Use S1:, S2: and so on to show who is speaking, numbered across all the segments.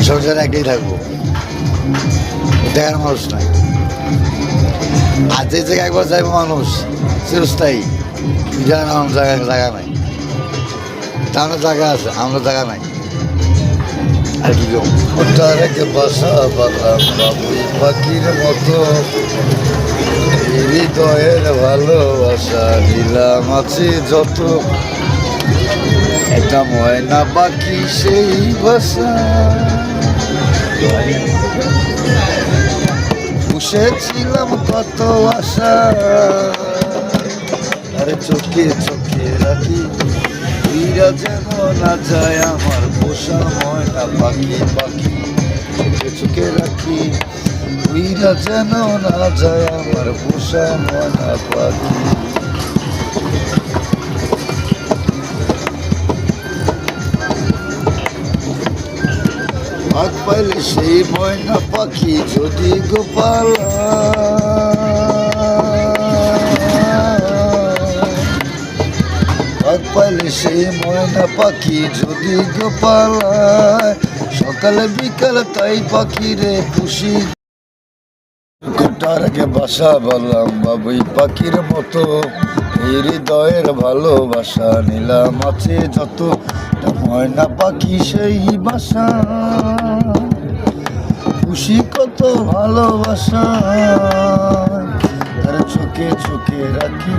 S1: সংসারে একই থাকবো, দেখার মানুষ নাই। আর যে জায়গায় একবার যাইবো মানুষ চিরস্থায়ী, জায়গা নাই। তাহলে জায়গা আছে, আমরা জায়গা নাই। আর কি ওটা রেখে বাসা বাঁধলাম বাবুই পাখির মতো, হৃদয়ের ভালোবাসা নিলাম আছে যত, একটা ময়না পাখি সেই বাসা, বসেছিলাম কত আশা, আরে চোখে চোখে রাখি উইরা যেন না যায় আমার পোষা ময়না পাখি, পাখি চোখে চোখে রাখি উইরা যেন না যায় আমার পোষা ময়না পাখি। ভাগ পাইলে সেই ময়না পাখি যদি গোপালা, ভাগ পাইলে সেই ময়না পাখি যদি গোপালায়, সকালে বিকালে তাই পাখি রে খুশি। কোটার আগে বাসা বললাম বাবুই পাখির মতো, হৃদয়ের ভালোবাসা নিলাম আছে যত, ময়না পাখি সেই বাসা, খুশি কত ভালোবাসা, তার চোখে চোখে রাখি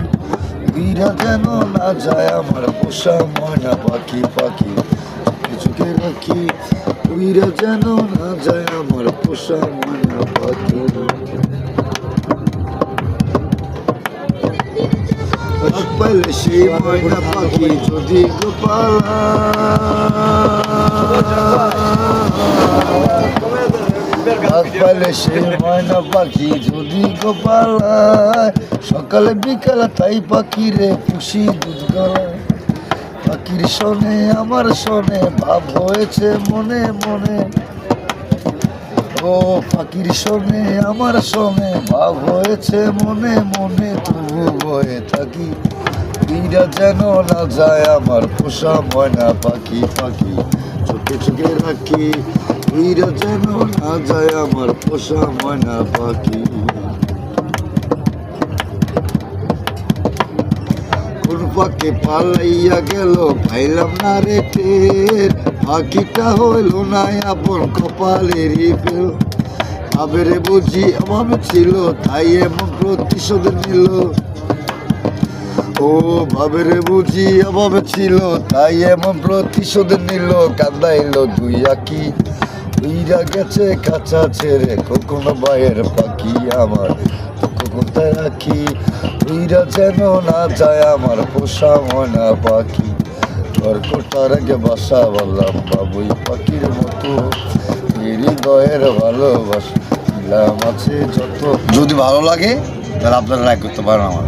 S1: উইরা যেন না যায় আমার পোষা ময়না পাখি, পাখি চোখে চোখে রাখি উইরা যেন না যায় আমার পোষা ময়না পাখি। পাইলে সেই ময়না পাখি যদি গোপালা, পাইলে সেই ময়না পাখি যদি গোপালায়, সকালে বিকালে তাই পাখি রে খুশি দুধ গলায়, পাখির শোনে আমার শোনে ভাব হয়েছে মনে মনে, ও পাখির শোনে আমার শোনে ভাব হয়েছে মনে মনে, তবু বয়ে থাকি উইরা যেন না যায় আমার পোষা ময়না পাখি, পাখি চোখে চোখে রাখি উইরা যেন না যায় আমার পোষা ময়না পাখি। কোন পাখি পালাইয়া গেল পাইলাম না রে টের, পাখিটা হইল না আপন কপালেরই ফেল, আবেরে বুঝি অভাব ছিল তাই এমন প্রতিশোধ নিল, ও ভাবের বুঝি অভাব ছিল তাই এমন প্রতিশোধ নিল, কান্দাইল দুই আঁকি উইরা গেছে কাঁচা ছেড়ে, কখনো বাইয়ের পাখি আমার কোথায় রাখি উইরা যেন না যায় আমার পোষা ময়না পাখি। ঘরকোটার আগে বাসা বললাম বাবুই পাখির মতো, হৃদয়ের ভালোবাসা নিলাম আছে যত। যদি ভালো লাগে তাহলে আপনারা লাইক করতে পারেন আমার।